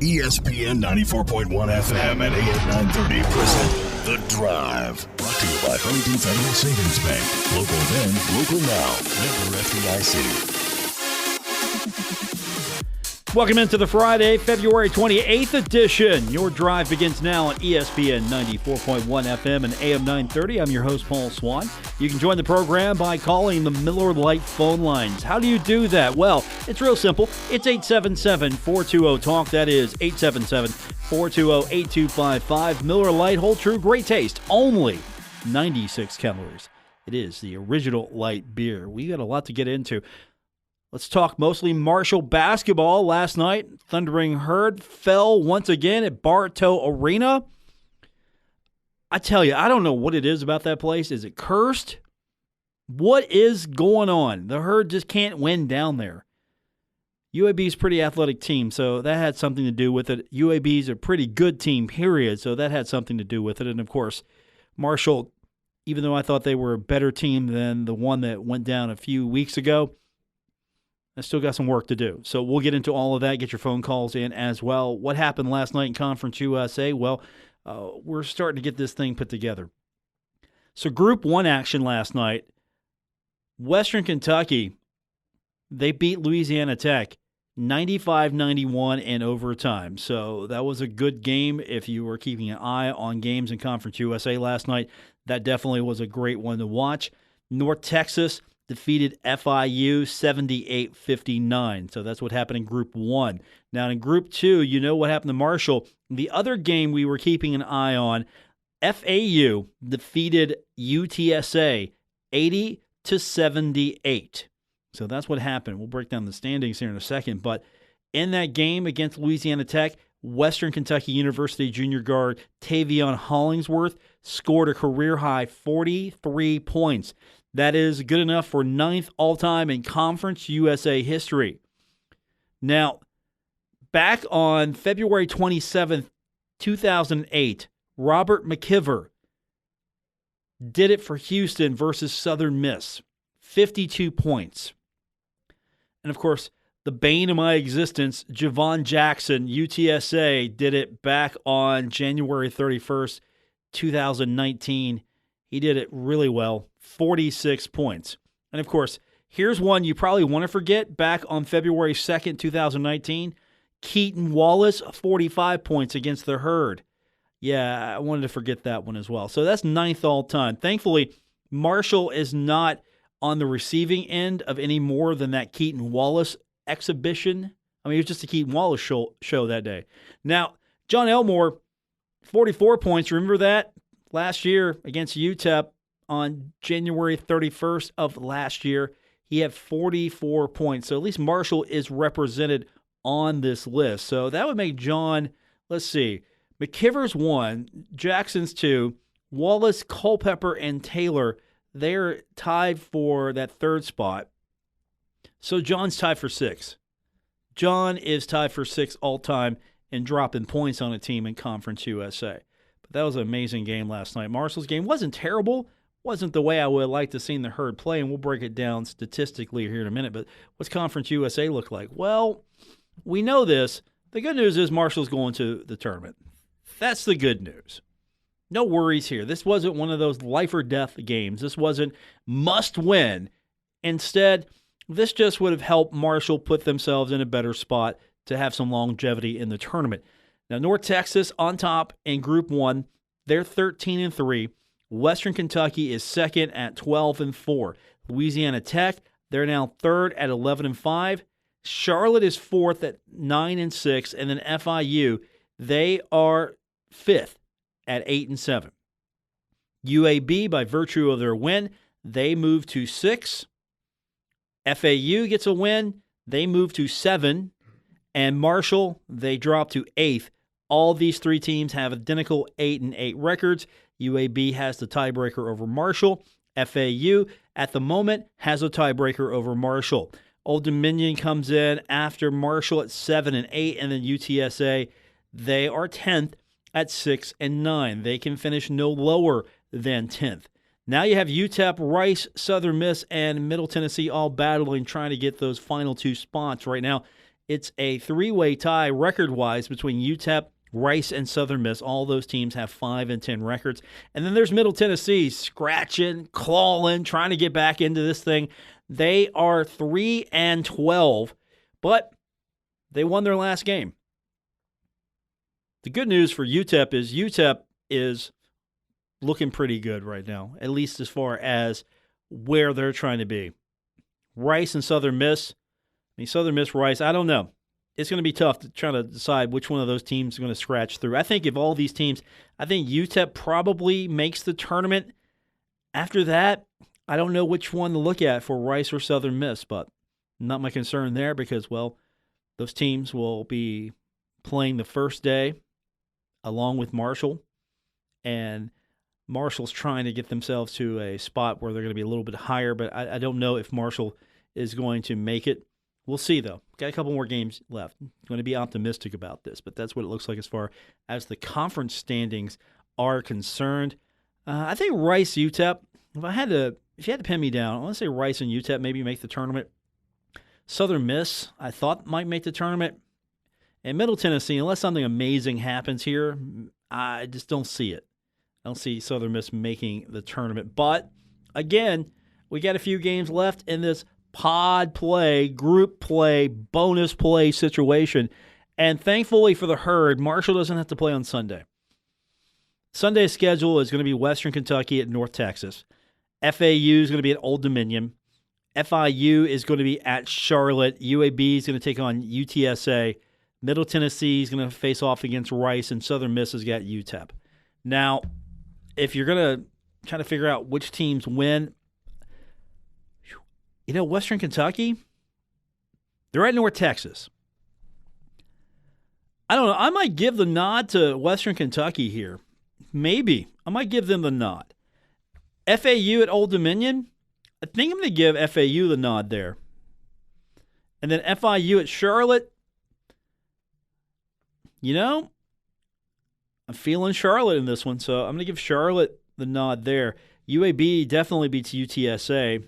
ESPN 94.1 FM and AM 930 present The Drive. Brought to you by Huntington Federal Savings Bank. Local then, local now. Member FDIC. Welcome into the Friday, February 28th edition. Your drive begins now on ESPN 94.1 FM and AM 930. I'm your host, Paul Swann. You can join the program by calling the Miller Lite phone lines. How do you do that? Well, it's real simple. It's 877-420-TALK. That is 877-420-8255. Miller Lite, hold true, great taste. Only 96 calories. It is the original light beer. We got a lot to get into. Let's talk mostly Marshall basketball. Last night, Thundering Herd fell once again at Bartow Arena. I tell you, I don't know what it is about that place. Is it cursed? What is going on? The Herd just can't win down there. UAB's a pretty athletic team, so that had something to do with it. UAB's a pretty good team, period, so that had something to do with it. And, of course, Marshall, even though I thought they were a better team than the one that went down a few weeks ago, I still got some work to do. So we'll get into all of that, get your phone calls in as well. What happened last night in Conference USA? Well, we're starting to get this thing put together. So Group 1 action last night, Western Kentucky, they beat Louisiana Tech 95-91 in overtime. So that was a good game. If you were keeping an eye on games in Conference USA last night, that definitely was a great one to watch. North Texas defeated FIU 78-59. So that's what happened in Group 1. Now in Group 2, you know what happened to Marshall. The other game we were keeping an eye on, FAU defeated UTSA 80-78. So that's what happened. We'll break down the standings here in a second. But in that game against Louisiana Tech, Western Kentucky University junior guard Tavion Hollingsworth scored a career-high 43 points. That is good enough for 9th all-time in Conference USA history. Now, back on February 27th, 2008, Robert McKiver did it for Houston versus Southern Miss. 52 points. And, of course, the bane of my existence, Javon Jackson, UTSA, did it back on January 31st, 2019. He did it really well. 46 points. And, of course, here's one you probably want to forget. Back on February 2nd, 2019, Keaton Wallace, 45 points against the Herd. Yeah, I wanted to forget that one as well. So that's 9th all-time. Thankfully, Marshall is not on the receiving end of any more than that Keaton Wallace exhibition. I mean, it was just a Keaton Wallace show that day. Now, John Elmore, 44 points. Remember that? Last year against UTEP. On January 31st of last year, he had 44 points. So at least Marshall is represented on this list. So that would make John, let's see, McKiver's 1, Jackson's 2, Wallace, Culpepper, and Taylor, they're tied for that 3rd spot. So John's tied for 6. John is tied for 6 all-time in dropping points on a team in Conference USA. But that was an amazing game last night. Marshall's game wasn't terrible. Wasn't the way I would have liked to seen the Herd play, and we'll break it down statistically here in a minute. But what's Conference USA look like? Well, we know this. The good news is Marshall's going to the tournament. That's the good news. No worries here. This wasn't one of those life or death games. This wasn't must win. Instead, this just would have helped Marshall put themselves in a better spot to have some longevity in the tournament. Now, North Texas on top in Group 1. They're 13-3. Western Kentucky is second at 12-4. Louisiana Tech, they're now third at 11-5. Charlotte is fourth at 9-6, and then FIU, they are fifth at 8-7. UAB, by virtue of their win, they move to 6. FAU gets a win, they move to 7, and Marshall, they drop to 8th. All these 3 teams have identical 8-8 records. UAB has the tiebreaker over Marshall. FAU, at the moment, has a tiebreaker over Marshall. Old Dominion comes in after Marshall at 7-8, and then UTSA, they are 10th at 6-9. They can finish no lower than 10th. Now you have UTEP, Rice, Southern Miss, and Middle Tennessee all battling, trying to get those final 2 spots. Right now, It's a three-way tie record-wise between UTEP, Rice, and Southern Miss. All those teams have 5-10 records. And then there's Middle Tennessee scratching, clawing, trying to get back into this thing. They are 3-12, but they won their last game. The good news for UTEP is looking pretty good right now, at least as far as where they're trying to be. Rice and Southern Miss. Southern Miss, Rice, I don't know. It's going to be tough to try to decide which one of those teams is going to scratch through. I think of all these teams, I think UTEP probably makes the tournament. After that, I don't know which one to look at for Rice or Southern Miss, but not my concern there because, well, those teams will be playing the first day along with Marshall, and Marshall's trying to get themselves to a spot where they're going to be a little bit higher, but I don't know if Marshall is going to make it. We'll see, though. Got a couple more games left. I'm going to be optimistic about this, but that's what it looks like as far as the conference standings are concerned. I think Rice, UTEP, if you had to pin me down, I want to say Rice and UTEP maybe make the tournament. Southern Miss, I thought might make the tournament. And Middle Tennessee, unless something amazing happens here, I just don't see it. I don't see Southern Miss making the tournament. But, again, we got a few games left in this pod play, group play, bonus play situation. And thankfully for the Herd, Marshall doesn't have to play on Sunday. Sunday's schedule is going to be Western Kentucky at North Texas. FAU is going to be at Old Dominion. FIU is going to be at Charlotte. UAB is going to take on UTSA. Middle Tennessee is going to face off against Rice, and Southern Miss has got UTEP. Now, if you're going to try to figure out which teams win, Western Kentucky, they're at North Texas. I don't know. I might give the nod to Western Kentucky here. Maybe. I might give them the nod. FAU at Old Dominion, I think I'm going to give FAU the nod there. And then FIU at Charlotte, I'm feeling Charlotte in this one, so I'm going to give Charlotte the nod there. UAB definitely beats UTSA.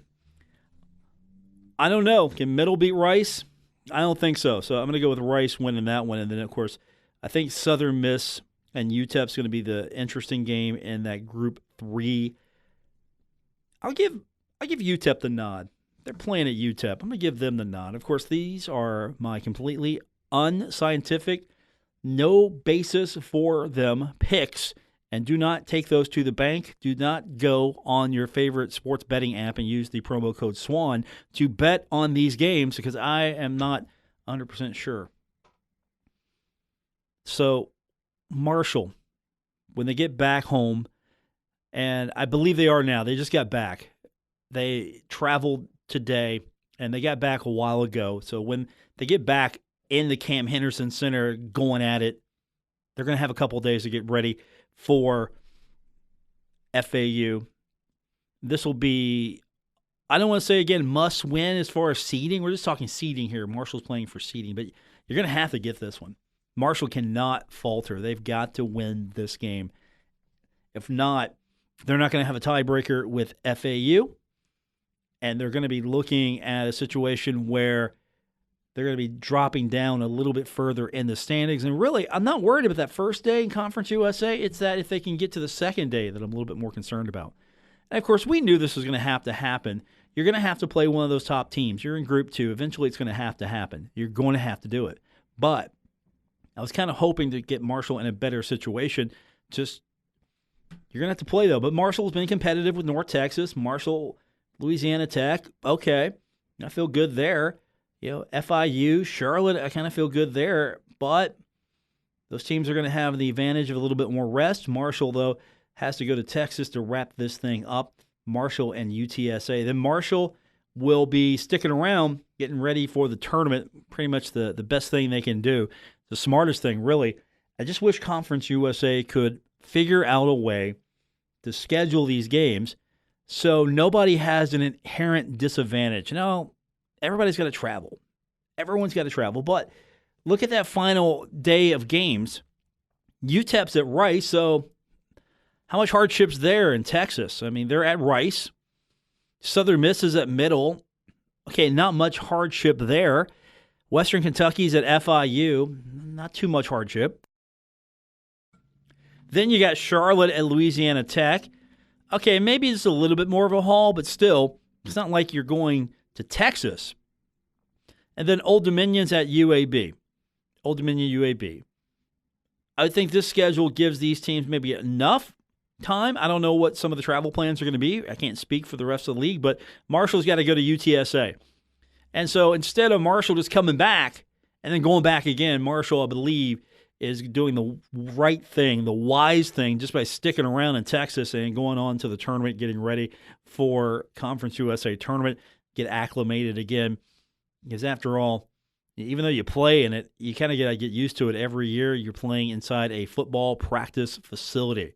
I don't know. Can Middle beat Rice? I don't think so. So I'm going to go with Rice winning that one. And then, of course, I think Southern Miss and UTEP's going to be the interesting game in that Group 3. I'll give UTEP the nod. They're playing at UTEP. I'm going to give them the nod. Of course, these are my completely unscientific, no basis for them picks. And do not take those to the bank. Do not go on your favorite sports betting app and use the promo code SWAN to bet on these games because I am not 100% sure. So, Marshall, when they get back home, and I believe they are now, they just got back. They traveled today, and they got back a while ago. So, when they get back in the Cam Henderson Center going at it, they're going to have a couple days to get ready for FAU. This will be, I don't want to say again, must win as far as seeding. We're just talking seeding here. Marshall's playing for seeding, but you're going to have to get this one. Marshall cannot falter. They've got to win this game. If not, they're not going to have a tiebreaker with FAU, and they're going to be looking at a situation where they're going to be dropping down a little bit further in the standings. And really, I'm not worried about that first day in Conference USA. It's that if they can get to the second day that I'm a little bit more concerned about. And, of course, we knew this was going to happen. You're going to have to play one of those top teams. You're in Group 2. Eventually, it's going to happen. You're going to have to do it. But I was kind of hoping to get Marshall in a better situation. Just, you're going to have to play, though. But Marshall's been competitive with North Texas. Marshall, Louisiana Tech, okay. I feel good there. FIU, Charlotte, I kind of feel good there, but those teams are going to have the advantage of a little bit more rest. Marshall, though, has to go to Texas to wrap this thing up. Marshall and UTSA. Then Marshall will be sticking around, getting ready for the tournament, pretty much the best thing they can do, the smartest thing, really. I just wish Conference USA could figure out a way to schedule these games so nobody has an inherent disadvantage. Everybody's got to travel. Everyone's got to travel. But look at that final day of games. UTEP's at Rice, so how much hardship's there in Texas? I mean, they're at Rice. Southern Miss is at Middle. Okay, not much hardship there. Western Kentucky's at FIU. Not too much hardship. Then you got Charlotte at Louisiana Tech. Okay, maybe it's a little bit more of a haul, but still, it's not like you're going to Texas. And then Old Dominion's at UAB. Old Dominion UAB. I think this schedule gives these teams maybe enough time. I don't know what some of the travel plans are going to be. I can't speak for the rest of the league, but Marshall's got to go to UTSA. And so instead of Marshall just coming back and then going back again, Marshall, I believe, is doing the right thing, the wise thing, just by sticking around in Texas and going on to the tournament, getting ready for Conference USA tournament, get acclimated again. Because after all, even though you play in it, you kind of got to get used to it every year. You're playing inside a football practice facility.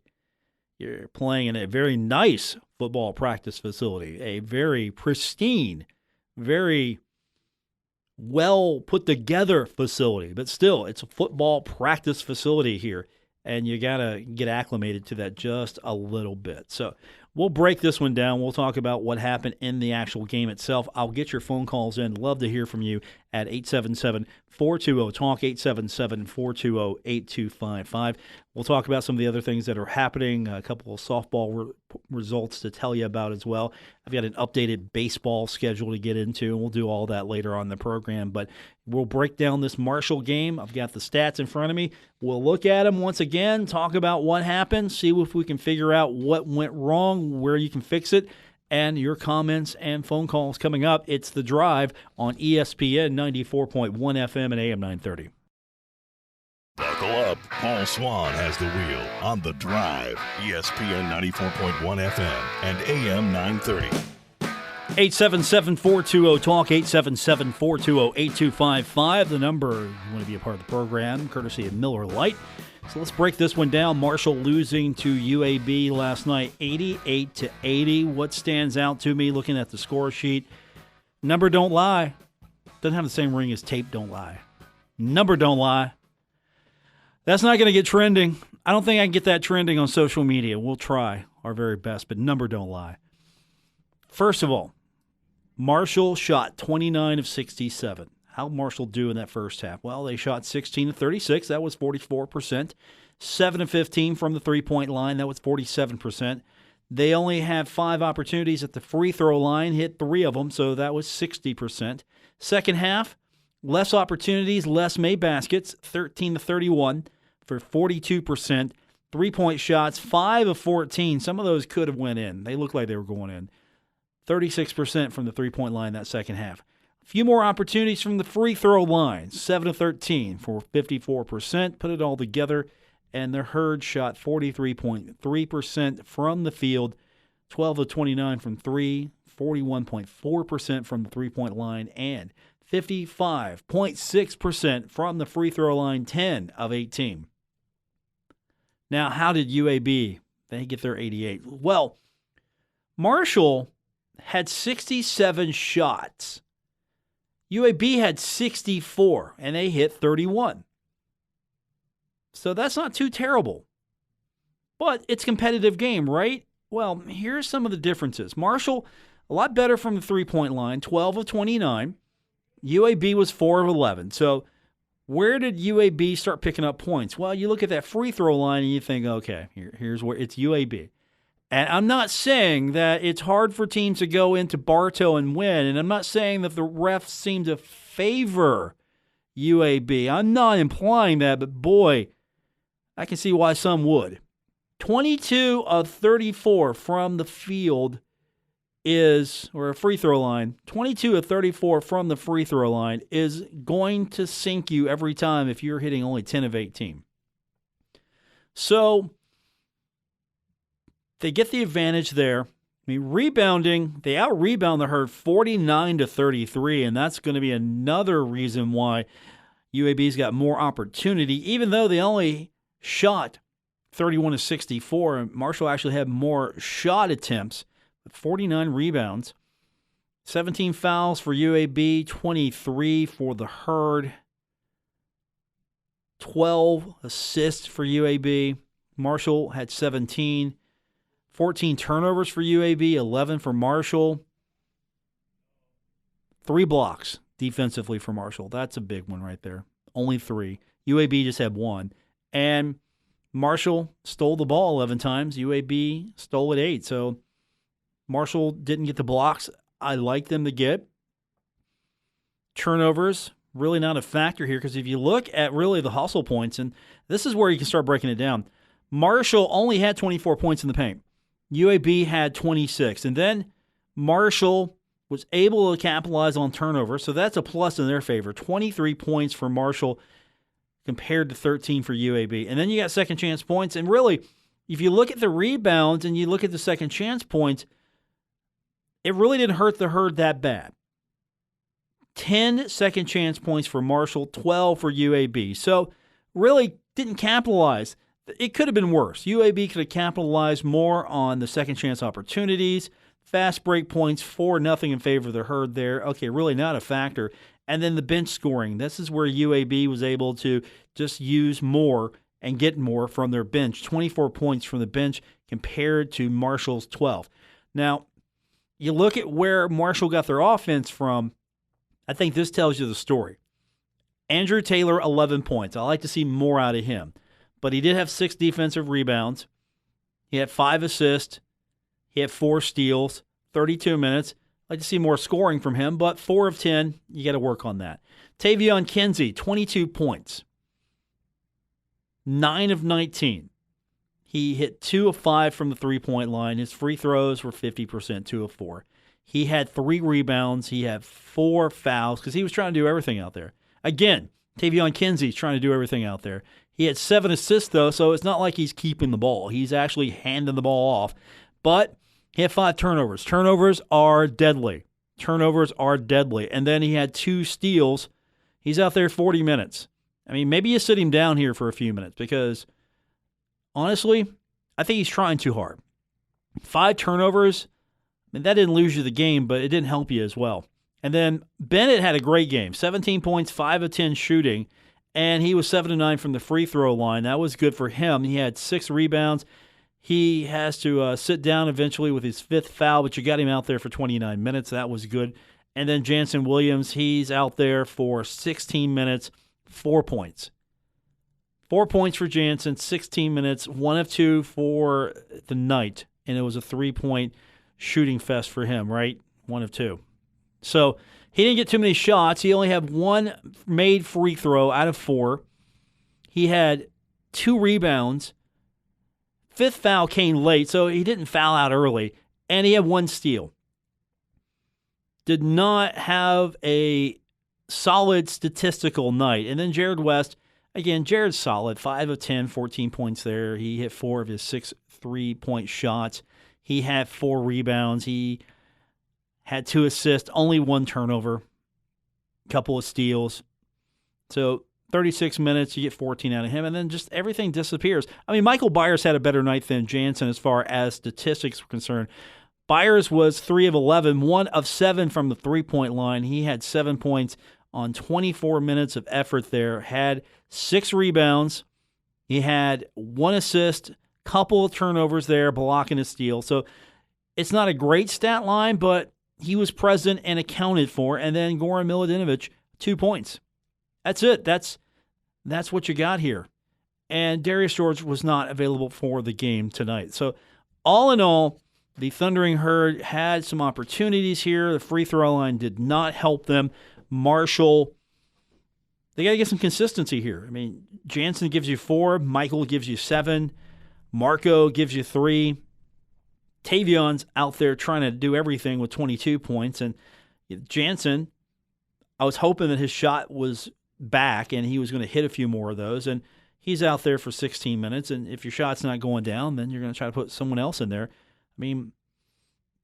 You're playing in a very nice football practice facility, a very pristine, very well put together facility, but still, it's a football practice facility here, and you got to get acclimated to that just a little bit. So we'll break this one down. We'll talk about what happened in the actual game itself. I'll get your phone calls in. Love to hear from you at 877-420-TALK, 877-420-8255. We'll talk about some of the other things that are happening, a couple of softball results to tell you about as well. I've got an updated baseball schedule to get into, and we'll do all that later on in the program. But we'll break down this Marshall game. I've got the stats in front of me. We'll look at them once again, talk about what happened, see if we can figure out what went wrong, where you can fix it, and your comments and phone calls coming up. It's The Drive on ESPN 94.1 FM and AM 930. Buckle up. Paul Swann has the wheel on The Drive, ESPN 94.1 FM and AM 930. 877-420-TALK, 877-420-8255. The number, you want to be a part of the program, courtesy of Miller Lite. So let's break this one down. Marshall losing to UAB last night, 88-80. What stands out to me looking at the score sheet? Number don't lie. Doesn't have the same ring as tape don't lie. Number don't lie. That's not going to get trending. I don't think I can get that trending on social media. We'll try our very best, but number don't lie. First of all, Marshall shot 29 of 67. How did Marshall do in that first half? Well, they shot 16 of 36. That was 44%. 7 of 15 from the three-point line. That was 47%. They only had 5 opportunities at the free throw line, hit 3 of them, so that was 60%. Second half, less opportunities, less made baskets, 13 to 31 for 42%. Three-point shots, 5 of 14. Some of those could have went in. They looked like they were going in. 36% from the three-point line that second half. A few more opportunities from the free throw line, 7 of 13 for 54%. Put it all together, and the Herd shot 43.3% from the field, 12 of 29 from 3, 41.4% from the three-point line, and 55.6% from the free throw line, 10 of 18. Now, how did UAB, they get their 88? Well, Marshall had 67 shots. UAB had 64, and they hit 31. So that's not too terrible. But it's a competitive game, right? Well, here's some of the differences. Marshall, a lot better from the three-point line, 12 of 29. UAB was 4 of 11. So where did UAB start picking up points? Well, you look at that free throw line and you think, okay, here's where it's UAB. And I'm not saying that it's hard for teams to go into Bartow and win, and I'm not saying that the refs seem to favor UAB. I'm not implying that, but boy, I can see why some would. 22 of 34 from the field or a free throw line, 22 of 34 from the free throw line is going to sink you every time if you're hitting only 10 of 18. So they get the advantage there. I mean, rebounding, they out-rebound the Herd 49 to 33, and that's going to be another reason why UAB's got more opportunity, even though they only shot 31 to 64, and Marshall actually had more shot attempts, 49 rebounds, 17 fouls for UAB, 23 for the Herd, 12 assists for UAB. Marshall had 17, 14 turnovers for UAB, 11 for Marshall, 3 blocks. defensively for Marshall. That's a big one right there. Only 3. UAB just had 1. And Marshall stole the ball 11 times. UAB stole it 8. So Marshall didn't get the blocks I like them to get. Turnovers, really not a factor here, because if you look at really the hustle points, and this is where you can start breaking it down, Marshall only had 24 points in the paint. UAB had 26. And then Marshall was able to capitalize on turnovers, so that's a plus in their favor. 23 points for Marshall compared to 13 for UAB. And then you got second chance points. And really, if you look at the rebounds and you look at the second chance points, it really didn't hurt the Herd that bad. 10 second chance points for Marshall, 12 for UAB. So really didn't capitalize. It could have been worse. UAB could have capitalized more on the second chance opportunities. Fast break points, 4-0 in favor of the Herd there. Okay, really not a factor. And then the bench scoring. This is where UAB was able to just use more and get more from their bench. 24 points from the bench compared to Marshall's 12. Now, you look at where Marshall got their offense from, I think this tells you the story. Andrew Taylor, 11 points. I like to see more out of him. But he did have 6 defensive rebounds. He had 5 assists. He had 4 steals, 32 minutes. I'd like to see more scoring from him, but 4 of 10, you got to work on that. Tavion Kinsey, 22 points. 9 of 19. He hit 2 of 5 from the three-point line. His free throws were 50%, 2 of 4. He had 3 rebounds. He had 4 fouls because he was trying to do everything out there. Again, Tavion Kinsey's trying to do everything out there. He had 7 assists, though, so it's not like he's keeping the ball. He's actually handing the ball off. But he had 5 turnovers. Turnovers are deadly. And then he had 2 steals. He's out there 40 minutes. I mean, maybe you sit him down here for a few minutes because, honestly, I think he's trying too hard. 5 turnovers, I mean, that didn't lose you the game, but it didn't help you as well. And then Bennett had a great game. 17 points, 5 of 10 shooting, and he was 7 of 9 from the free throw line. That was good for him. He had 6 rebounds. He has to sit down eventually with his 5th foul, but you got him out there for 29 minutes. That was good. And then Jansen Williams, he's out there for 16 minutes, 4 points. 4 points for Jansen, 16 minutes, 1 of 2 for the night. And it was a 3-point shooting fest for him, right? 1 of 2. So he didn't get too many shots. He only had 1 made free throw out of 4. He had 2 rebounds. 5th foul came late, so he didn't foul out early. And he had 1 steal. Did not have a solid statistical night. And then Jared West, again, Jared's solid. 5 of 10, 14 points there. He hit 4 of his 6 3-point shots. He had 4 rebounds. He had 2 assists, only 1 turnover, couple of steals. So 36 minutes, you get 14 out of him, and then just everything disappears. I mean, Michael Byers had a better night than Jansen as far as statistics were concerned. Byers was 3 of 11, 1 of 7 from the three-point line. He had 7 points on 24 minutes of effort there, had 6 rebounds. He had 1 assist, couple of turnovers there, blocking a steal. So it's not a great stat line, but he was present and accounted for. And then Goran Milutinovic, 2 points. That's it. That's what you got here. And Darius George was not available for the game tonight. So all in all, the Thundering Herd had some opportunities here. The free throw line did not help them. Marshall, they got to get some consistency here. I mean, Jansen gives you 4. Michael gives you 7. Marco gives you 3. Tavion's out there trying to do everything with 22 points. And Jansen, I was hoping that his shot was back and he was going to hit a few more of those. And he's out there for 16 minutes. And if your shot's not going down, then you're going to try to put someone else in there. I mean,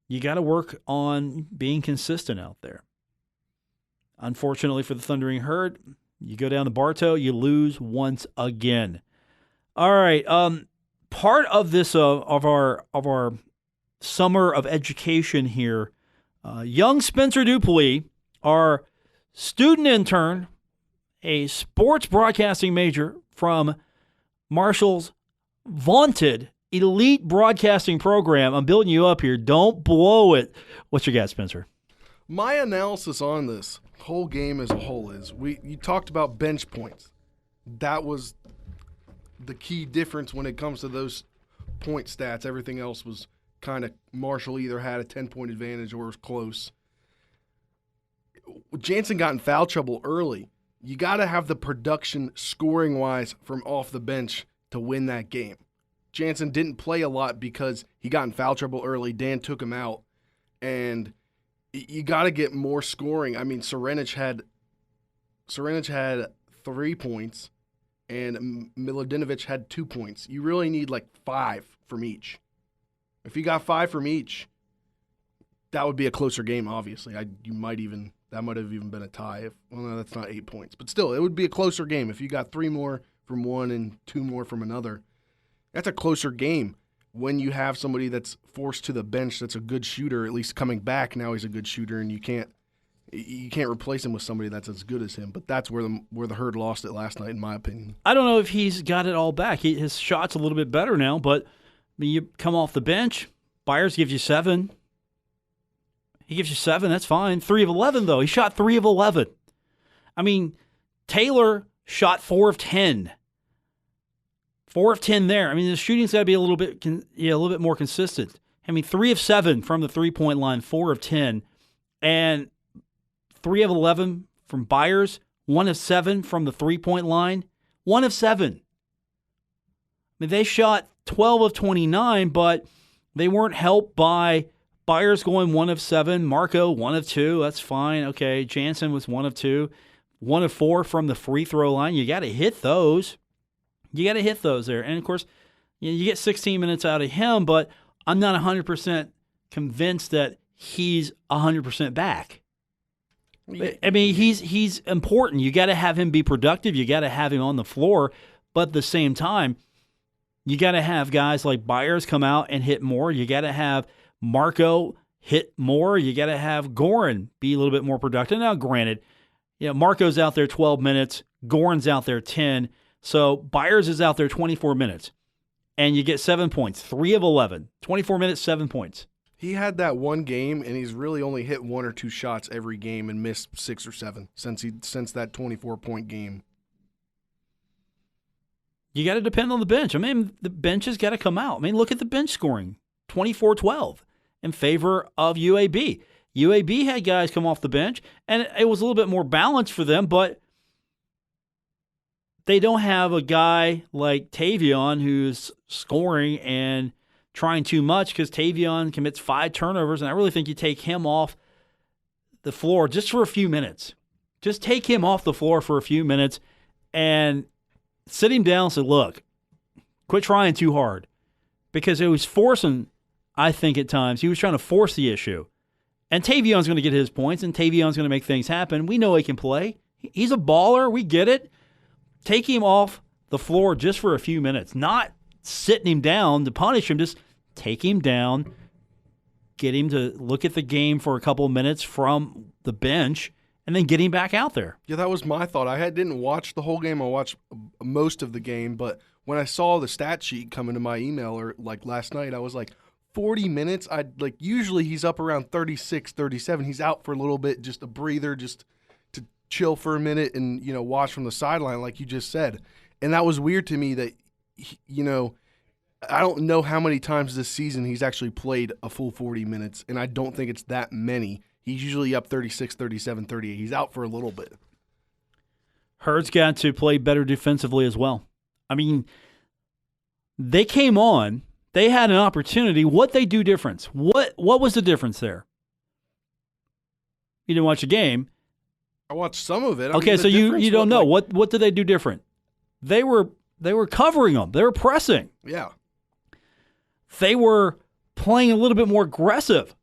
you got to work on being consistent out there. Unfortunately for the Thundering Herd, you go down to Bartow, you lose once again. All right. Part of this of our summer of education here, young Spencer Dupuis, our student intern, a sports broadcasting major from Marshall's vaunted elite broadcasting program. I'm building you up here. Don't blow it. What's your guess, Spencer? My analysis on this whole game as a whole is you talked about bench points. That was the key difference when it comes to those point stats. Everything else was kind of Marshall either had a 10-point advantage or was close. Jansen got in foul trouble early. You got to have the production scoring-wise from off the bench to win that game. Jansen didn't play a lot because he got in foul trouble early. Dan took him out, and you got to get more scoring. I mean, Serenic had 3 points, and Milodinovic had 2 points. You really need like 5 from each. If you got 5 from each, that would be a closer game. Obviously, that might have even been a tie. Well, no, that's not 8 points, but still, it would be a closer game if you got 3 more from one and 2 more from another. That's a closer game. When you have somebody that's forced to the bench that's a good shooter, at least coming back now he's a good shooter, and you can't replace him with somebody that's as good as him. But that's where the Herd lost it last night, in my opinion. I don't know if he's got it all back. His shot's a little bit better now, but I mean, you come off the bench, Byers gives you 7. He gives you 7, that's fine. 3 of 11, though. He shot 3 of 11. I mean, Taylor shot 4 of 10. 4 of 10 there. I mean, the shooting's got to be a little bit more consistent. I mean, 3 of 7 from the three-point line, 4 of 10, and 3 of 11 from Byers, 1 of 7 from the three-point line, 1 of 7. I mean, they shot 12 of 29, but they weren't helped by Byers going 1 of 7, Marco 1 of 2. That's fine. Okay, Jansen was 1 of 2, 1 of 4 from the free throw line. You got to hit those. You got to hit those there. And, of course, you get 16 minutes out of him, but I'm not 100% convinced that he's 100% back. I mean, he's important. You got to have him be productive. You got to have him on the floor. But at the same time, you got to have guys like Byers come out and hit more. You got to have Marco hit more. You got to have Goran be a little bit more productive. Now, granted, Marco's out there 12 minutes. Goran's out there 10. So Byers is out there 24 minutes, and you get 7 points, 3 of 11, 24 minutes, 7 points. He had that one game, and he's really only hit 1 or 2 shots every game and missed 6 or 7 since that 24-point game. You got to depend on the bench. I mean, the bench has got to come out. I mean, look at the bench scoring, 24-12 in favor of UAB. UAB had guys come off the bench, and it was a little bit more balanced for them, but they don't have a guy like Tavion who's scoring and trying too much, because Tavion commits 5 turnovers, and I really think you take him off the floor just for a few minutes. Just take him off the floor for a few minutes and sit him down and say, look, quit trying too hard. Because it was forcing, I think at times, he was trying to force the issue. And Tavion's going to get his points, and Tavion's going to make things happen. We know he can play. He's a baller. We get it. Take him off the floor just for a few minutes, not sitting him down to punish him. Just take him down, get him to look at the game for a couple of minutes from the bench, and then get him back out there. Yeah, that was my thought. I didn't watch the whole game. I watched most of the game, but when I saw the stat sheet come into my email or like last night, I was like, 40 minutes? Usually he's up around 36, 37. He's out for a little bit, just a breather, just to chill for a minute and, watch from the sideline like you just said. And that was weird to me that, I don't know how many times this season he's actually played a full 40 minutes, and I don't think it's that many. He's usually up 36, 37, 38. He's out for a little bit. Herd's got to play better defensively as well. I mean, they came on. They had an opportunity. What they do different? What was the difference there? You didn't watch the game. I watched some of it. Okay, so you don't know. What did they do different? They were covering them. They were pressing. Yeah. They were playing a little bit more aggressive.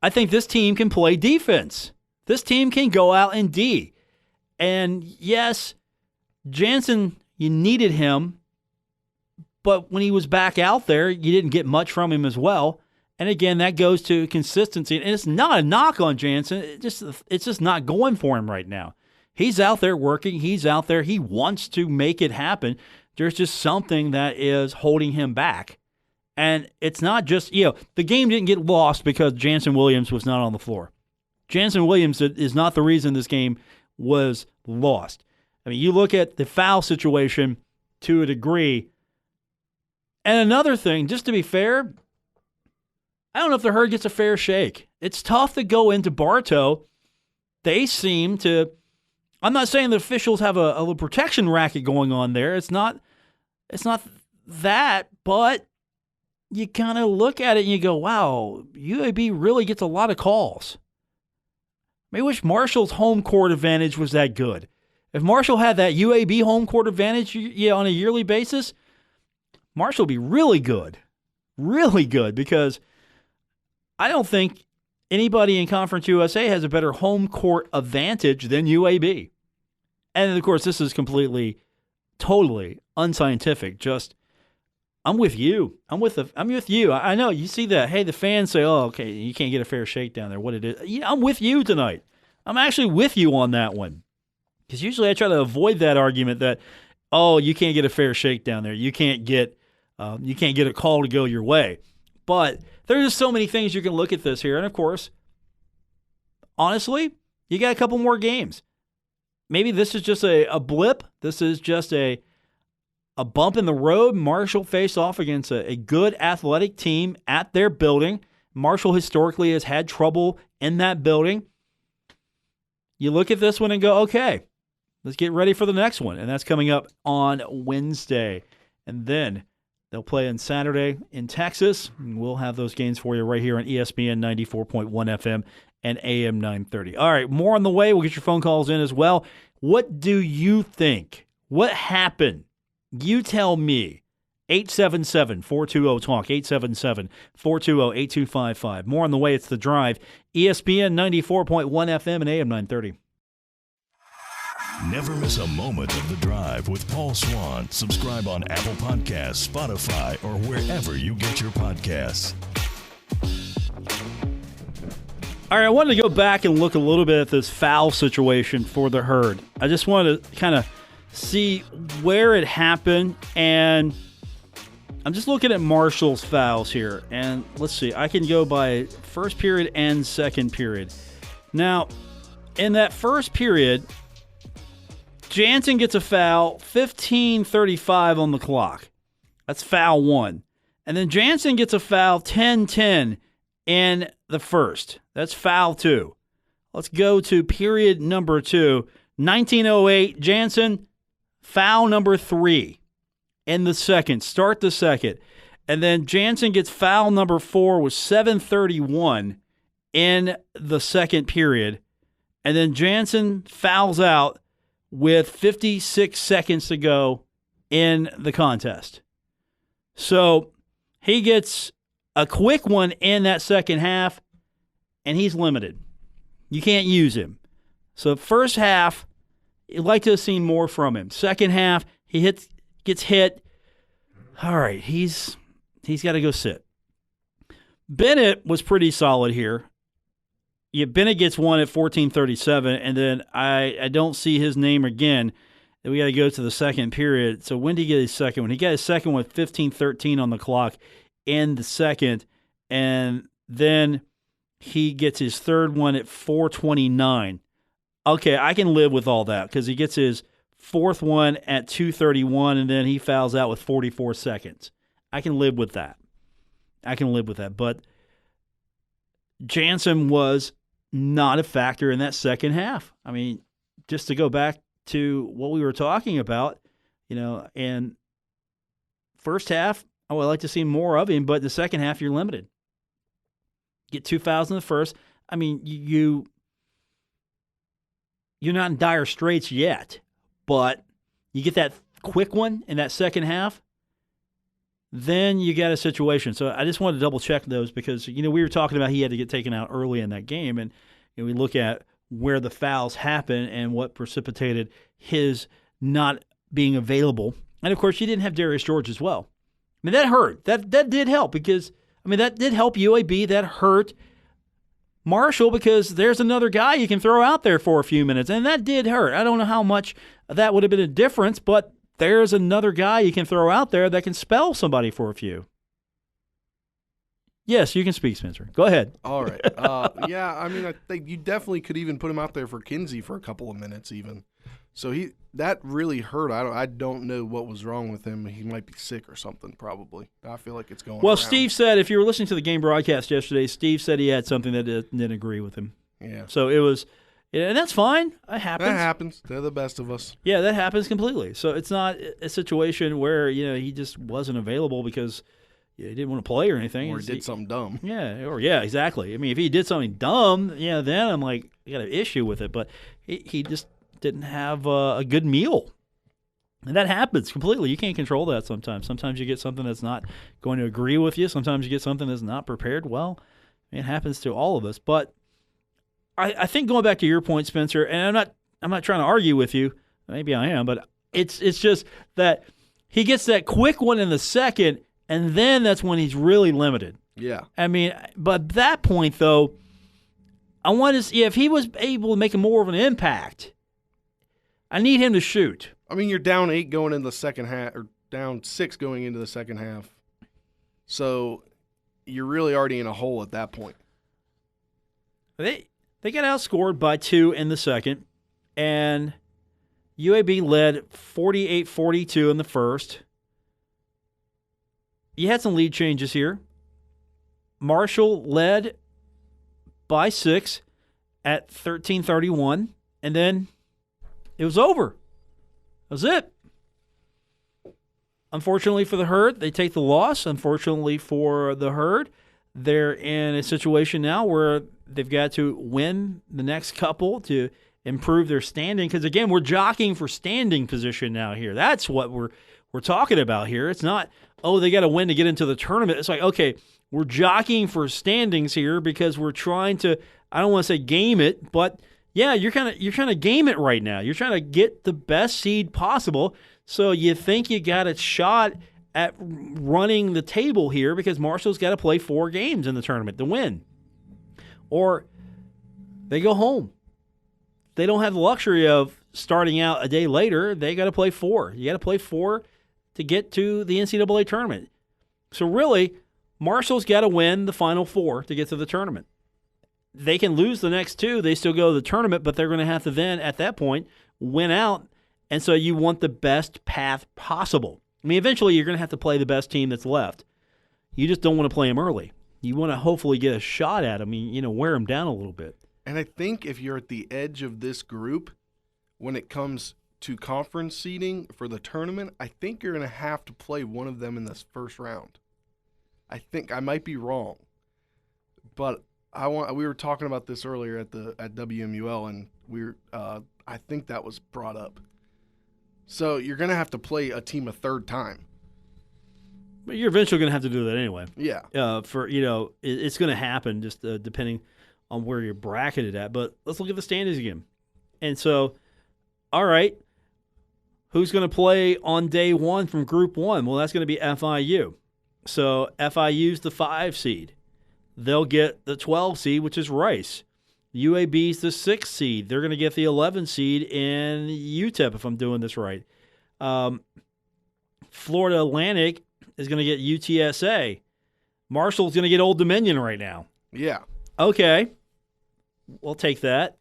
I think this team can play defense. This team can go out and D. And yes, Jansen, you needed him, but when he was back out there, you didn't get much from him as well. And again, that goes to consistency. And it's not a knock on Jansen. It's just not going for him right now. He's out there working. He's out there. He wants to make it happen. There's just something that is holding him back. And it's not just, the game didn't get lost because Jansen Williams was not on the floor. Jansen Williams is not the reason this game was lost. I mean, you look at the foul situation to a degree. And another thing, just to be fair, I don't know if the Herd gets a fair shake. It's tough to go into Bartow. They seem to, I'm not saying the officials have a little protection racket going on there. It's not that, but you kind of look at it and you go, wow, UAB really gets a lot of calls. I wish Marshall's home court advantage was that good. If Marshall had that UAB home court advantage on a yearly basis, Marshall would be really good, because I don't think anybody in Conference USA has a better home court advantage than UAB. And, of course, this is completely, totally unscientific. Just, I'm with you. I'm with you. I know you see that. Hey, the fans say, "Oh, okay, you can't get a fair shake down there." What it is? Yeah, I'm with you tonight. I'm actually with you on that one. Because usually I try to avoid that argument that, oh, you can't get a fair shake down there. You can't get a call to go your way. But there's just so many things you can look at this here, and of course, honestly, you got a couple more games. Maybe this is just a blip. This is just a bump in the road. Marshall faced off against a good athletic team at their building. Marshall historically has had trouble in that building. You look at this one and go, okay, let's get ready for the next one. And that's coming up on Wednesday. And then they'll play on Saturday in Texas. And we'll have those games for you right here on ESPN 94.1 FM and AM 930. All right, more on the way. We'll get your phone calls in as well. What do you think? What happened? You tell me. 877-420-TALK, 877-420-8255. More on the way. It's The Drive, ESPN 94.1 FM and AM 930. Never miss a moment of The Drive with Paul Swann. Subscribe on Apple Podcasts, Spotify, or wherever you get your podcasts. All right, I wanted to go back and look a little bit at this foul situation for the Herd. I just wanted to kind of see where it happened, and I'm just looking at Marshall's fouls here. And let's see, I can go by first period and second period. Now, in that first period, Jansen gets a foul, 15:35 on the clock. That's foul one. And then Jansen gets a foul, 10:10 in the first. That's foul two. Let's go to period number 2. 19:08, Jansen, foul number 3 in the second. Start the second. And then Jansen gets foul number 4 with 7:31 in the second period. And then Jansen fouls out with 56 seconds to go in the contest. So he gets a quick one in that second half, and he's limited. You can't use him. So first half, you'd like to have seen more from him. Second half, he gets hit. All right, he's got to go sit. Bennett was pretty solid here. Yeah, Bennett gets one at 14:37, and then I don't see his name again. We got to go to the second period. So when did he get his second one? He got his second one with 15:13 on the clock in the second, and then he gets his third one at 4:29. Okay, I can live with all that because he gets his fourth one at 2:31, and then he fouls out with 44 seconds. I can live with that. But Jansen was not a factor in that second half. I mean, just to go back to what we were talking about, and first half, I would like to see more of him, but the second half, you're limited. Get 2 fouls in the first. I mean, you're not in dire straits yet, but you get that quick one in that second half, then you got a situation. So I just wanted to double check those because, we were talking about he had to get taken out early in that game, and we look at where the fouls happen and what precipitated his not being available. And, of course, you didn't have Darius George as well. I mean, that hurt. That did help because, that did help UAB. That hurt Marshall because there's another guy you can throw out there for a few minutes, and that did hurt. I don't know how much that would have been a difference, but there's another guy you can throw out there that can spell somebody for a few. Yes, you can speak, Spencer. Go ahead. All right. Yeah, I mean, I think you definitely could even put him out there for Kinsey for a couple of minutes even. So that really hurt. I don't know what was wrong with him. He might be sick or something probably. I feel like it's going Well, around. Steve said, if you were listening to the game broadcast yesterday, Steve said he had something that didn't agree with him. Yeah. So it was, and that's fine. It happens. That happens. They're the best of us. Yeah, that happens completely. So it's not a situation where, he just wasn't available because he didn't want to play or anything. Or he did something dumb. Yeah, exactly. I mean, if he did something dumb, then I'm like, I got an issue with it. But he just didn't have a good meal. And that happens completely. You can't control that sometimes. Sometimes you get something that's not going to agree with you. Sometimes you get something that's not prepared. Well, it happens to all of us. But I think going back to your point, Spencer, and I'm not trying to argue with you. Maybe I am, but it's just that he gets that quick one in the second, and then that's when he's really limited. Yeah. I mean, but at that point, though, I want to see if he was able to make more of an impact. I need him to shoot. I mean, you're down 8 going into the second half, or down 6 going into the second half. So you're really already in a hole at that point. They got outscored by 2 in the second, and UAB led 48-42 in the first. You had some lead changes here. Marshall led by 6 at 13:31, and then it was over. That was it. Unfortunately for the Herd, they take the loss. Unfortunately for the Herd, they're in a situation now where they've got to win the next couple to improve their standing. Because, again, we're jockeying for standing position now here. That's what we're talking about here. It's not, they got to win to get into the tournament. It's like, okay, we're jockeying for standings here because we're trying to, I don't want to say game it, but yeah, you're trying to game it right now. You're trying to get the best seed possible. So you think you got a shot at running the table here because Marshall's got to play 4 games in the tournament to win. Or they go home. They don't have the luxury of starting out a day later. They got to play 4. You got to play 4 to get to the NCAA tournament. So really, Marshall's got to win the final 4 to get to the tournament. They can lose the next 2. They still go to the tournament, but they're going to have to then, at that point, win out. And so you want the best path possible. I mean, eventually you're going to have to play the best team that's left. You just don't want to play them early. You want to hopefully get a shot at them, wear them down a little bit. And I think if you're at the edge of this group, when it comes to conference seeding for the tournament, I think you're going to have to play one of them in this first round. I think I might be wrong, but we were talking about this earlier at WMUL, and I think that was brought up. So you're going to have to play a team a third time. But you're eventually going to have to do that anyway. Yeah. It's going to happen just depending on where you're bracketed at. But let's look at the standings again. And so, all right, who's going to play on day 1 from Group 1? Well, that's going to be FIU. So FIU's the 5 seed. They'll get the 12 seed, which is Rice. UAB's the 6 seed. They're going to get the 11 seed in UTEP, if I'm doing this right. Florida Atlantic is going to get UTSA. Marshall's going to get Old Dominion right now. Yeah. Okay. We'll take that.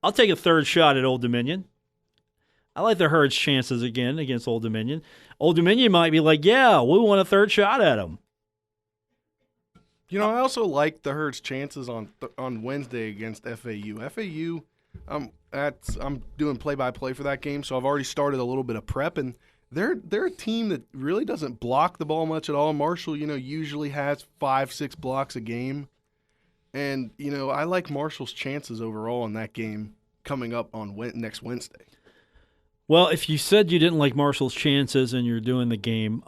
I'll take a third shot at Old Dominion. I like the Herd's chances again against Old Dominion. Old Dominion might be like, yeah, we want a third shot at them. I also like the Herd's chances on Wednesday against FAU. FAU, I'm doing play-by-play for that game, so I've already started a little bit of prep, and they're a team that really doesn't block the ball much at all. Marshall, usually has 5-6 blocks a game, and I like Marshall's chances overall in that game coming up on next Wednesday. Well, if you said you didn't like Marshall's chances and you're doing the game,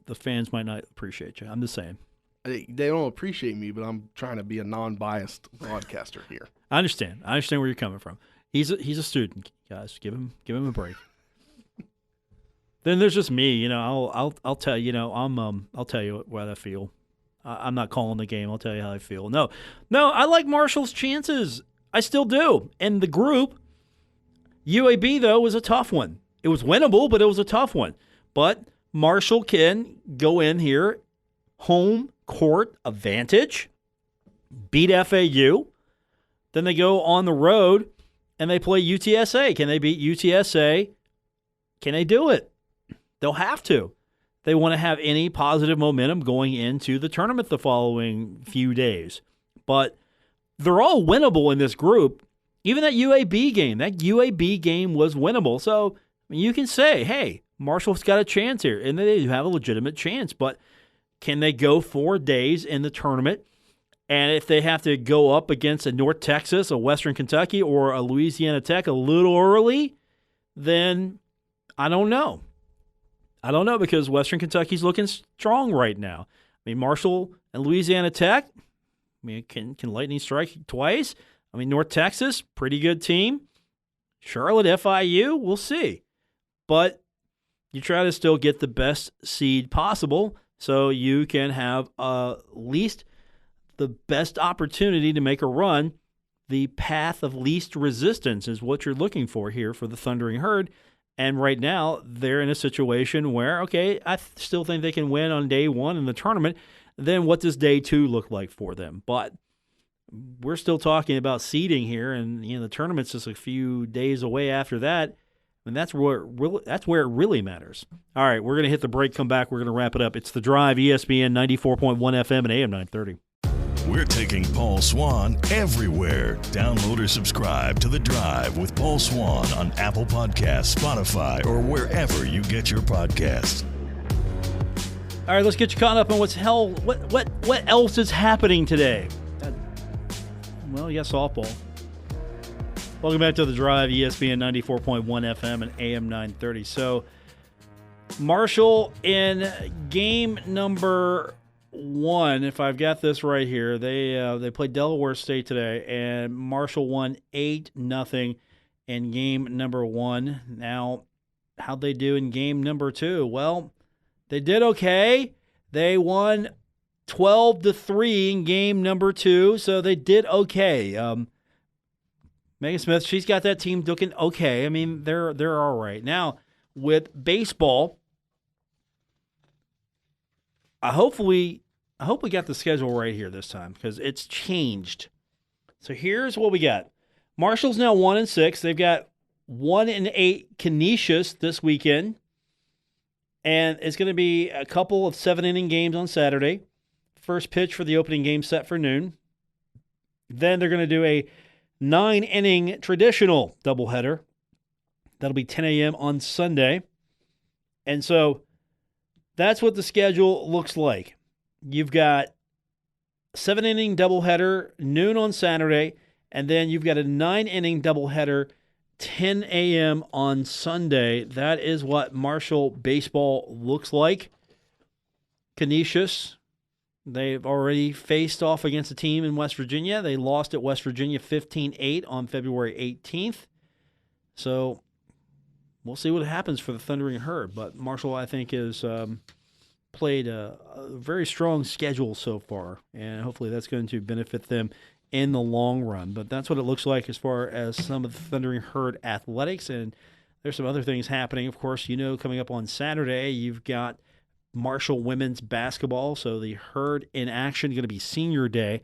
the fans might not appreciate you. I'm just saying. They don't appreciate me, but I'm trying to be a non-biased broadcaster here. I understand. I understand where you're coming from. He's a student, guys. Give him a break. Then there's just me. I'll tell you. I'll tell you what I feel. I'm not calling the game. I'll tell you how I feel. No. I like Marshall's chances. I still do. And the group, UAB though was a tough one. It was winnable, but it was a tough one. But Marshall can go in here, home court advantage, beat FAU. Then they go on the road and they play UTSA. Can they beat UTSA? Can they do it? They'll have to. They want to have any positive momentum going into the tournament the following few days. But they're all winnable in this group. Even that UAB game was winnable. So you can say, hey, Marshall's got a chance here, and they have a legitimate chance. But can they go 4 days in the tournament? And if they have to go up against a North Texas, a Western Kentucky, or a Louisiana Tech a little early, then I don't know. I don't know, because Western Kentucky's looking strong right now. I mean, Marshall and Louisiana Tech, I mean, can lightning strike twice? I mean, North Texas, pretty good team. Charlotte, FIU, we'll see. But you try to still get the best seed possible so you can have at least the best opportunity to make a run. The path of least resistance is what you're looking for here for the Thundering Herd. And right now, they're in a situation where, okay, I still think they can win on day one in the tournament. Then what does day two look like for them? But we're still talking about seeding here, and the tournament's just a few days away after that. And that's where it really matters. All right, we're going to hit the break, come back, we're going to wrap it up. It's The Drive, ESPN 94.1 FM and AM 930. We're taking Paul Swann everywhere. Download or subscribe to The Drive with Paul Swann on Apple Podcasts, Spotify, or wherever you get your podcasts. All right, let's get you caught up on what else is happening today. Well, yes, softball. Welcome back to The Drive, ESPN 94.1 FM and AM 930. So, Marshall in game number 1, if I've got this right here, they played Delaware State today, and Marshall won 8-0 in game number 1. Now, how'd they do in game number 2? Well, they did okay. They won 12-3 in game number 2, so they did okay. Megan Smith, she's got that team looking okay. I mean, they're all right. Now, with baseball, I hope we got the schedule right here this time, because it's changed. So here's what we got. Marshall's now 1-6. They've got 1-8 Canisius this weekend. And it's going to be a couple of 7-inning games on Saturday. First pitch for the opening game set for noon. Then they're going to do a 9-inning traditional doubleheader. That'll be 10 a.m. on Sunday. And so that's what the schedule looks like. You've got 7-inning doubleheader, noon on Saturday, and then you've got a 9-inning doubleheader, 10 a.m. on Sunday. That is what Marshall baseball looks like. Canisius, they've already faced off against a team in West Virginia. They lost at West Virginia 15-8 on February 18th. So we'll see what happens for the Thundering Herd. But Marshall, I think, is played a very strong schedule so far, and hopefully that's going to benefit them in the long run. But that's what it looks like as far as some of the Thundering Herd athletics. And there's some other things happening. Of course, coming up on Saturday, you've got Marshall women's basketball. So the Herd in action, going to be senior day.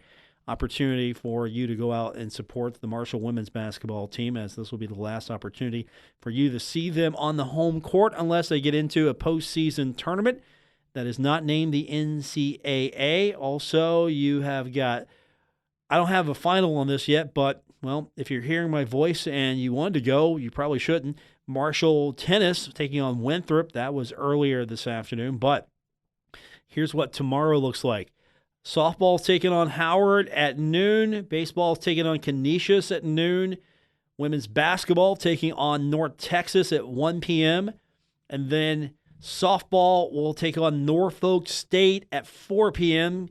Opportunity for you to go out and support the Marshall women's basketball team, as this will be the last opportunity for you to see them on the home court unless they get into a postseason tournament that is not named the NCAA. Also, you have got, I don't have a final on this yet, but, well, if you're hearing my voice and you wanted to go, you probably shouldn't. Marshall tennis taking on Winthrop. That was earlier this afternoon, but here's what tomorrow looks like. Softball's taking on Howard at noon. Baseball's taking on Canisius at noon. Women's basketball taking on North Texas at 1 p.m. And then softball will take on Norfolk State at 4 p.m.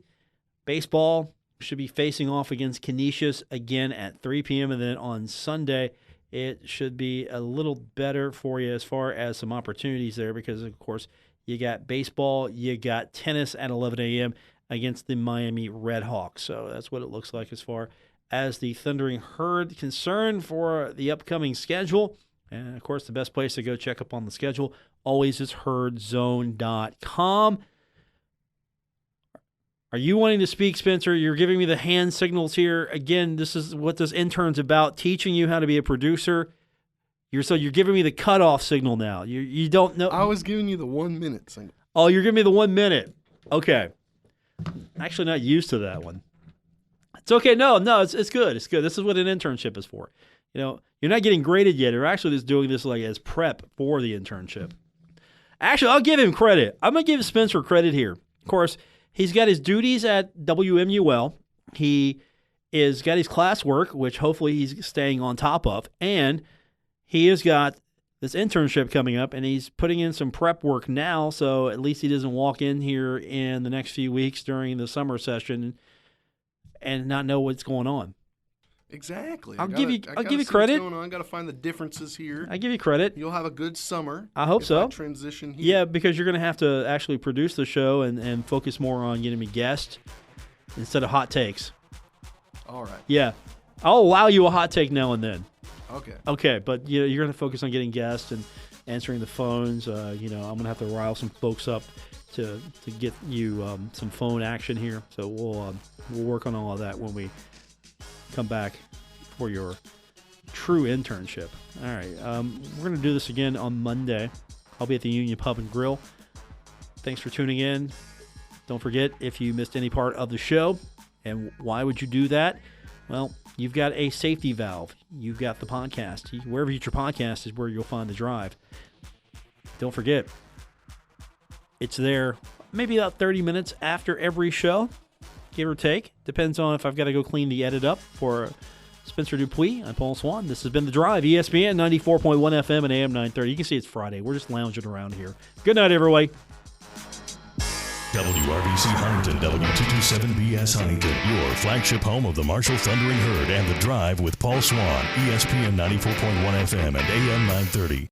Baseball should be facing off against Canisius again at 3 p.m. And then on Sunday, it should be a little better for you as far as some opportunities there, because, of course, you got baseball, you got tennis at 11 a.m. against the Miami Redhawks. So that's what it looks like as far as the Thundering Herd concerned for the upcoming schedule. And, of course, the best place to go check up on the schedule always is herdzone.com. Are you wanting to speak, Spencer? You're giving me the hand signals here. Again, this is what this intern's about, teaching you how to be a producer. You're giving me the cutoff signal now. You don't know. I was giving you the 1 minute signal. Oh, you're giving me the 1 minute. Okay. Actually not used to that one. It's okay. No, it's good. It's good. This is what an internship is for. You're not getting graded yet. You're actually just doing this like as prep for the internship. Actually, I'll give him credit. I'm going to give Spencer credit here. Of course, he's got his duties at WMUL. He is got his classwork, which hopefully he's staying on top of, and he has got this internship coming up, and he's putting in some prep work now, so at least he doesn't walk in here in the next few weeks during the summer session and not know what's going on. Exactly. I'll give you credit. What's going on. I got to find the differences here. I give you credit. You'll have a good summer. I hope so. Transition here. Yeah, because you're going to have to actually produce the show and focus more on getting me guests instead of hot takes. All right. Yeah. I'll allow you a hot take now and then. Okay, but you're going to focus on getting guests and answering the phones. I'm going to have to rile some folks up to get you some phone action here. So we'll work on all of that when we come back for your true internship. All right, we're going to do this again on Monday. I'll be at the Union Pub and Grill. Thanks for tuning in. Don't forget, if you missed any part of the show, and why would you do that? Well, you've got a safety valve. You've got the podcast. Wherever you get your podcast is where you'll find the drive. Don't forget, it's there maybe about 30 minutes after every show, give or take. Depends on if I've got to go clean the edit up for Spencer Dupuis. I'm Paul Swann. This has been The Drive, ESPN 94.1 FM and AM 930. You can see it's Friday. We're just lounging around here. Good night, everybody. WRBC Huntington, W227BS Huntington, your flagship home of the Marshall Thundering Herd and The Drive with Paul Swann, ESPN 94.1 FM and AM 930.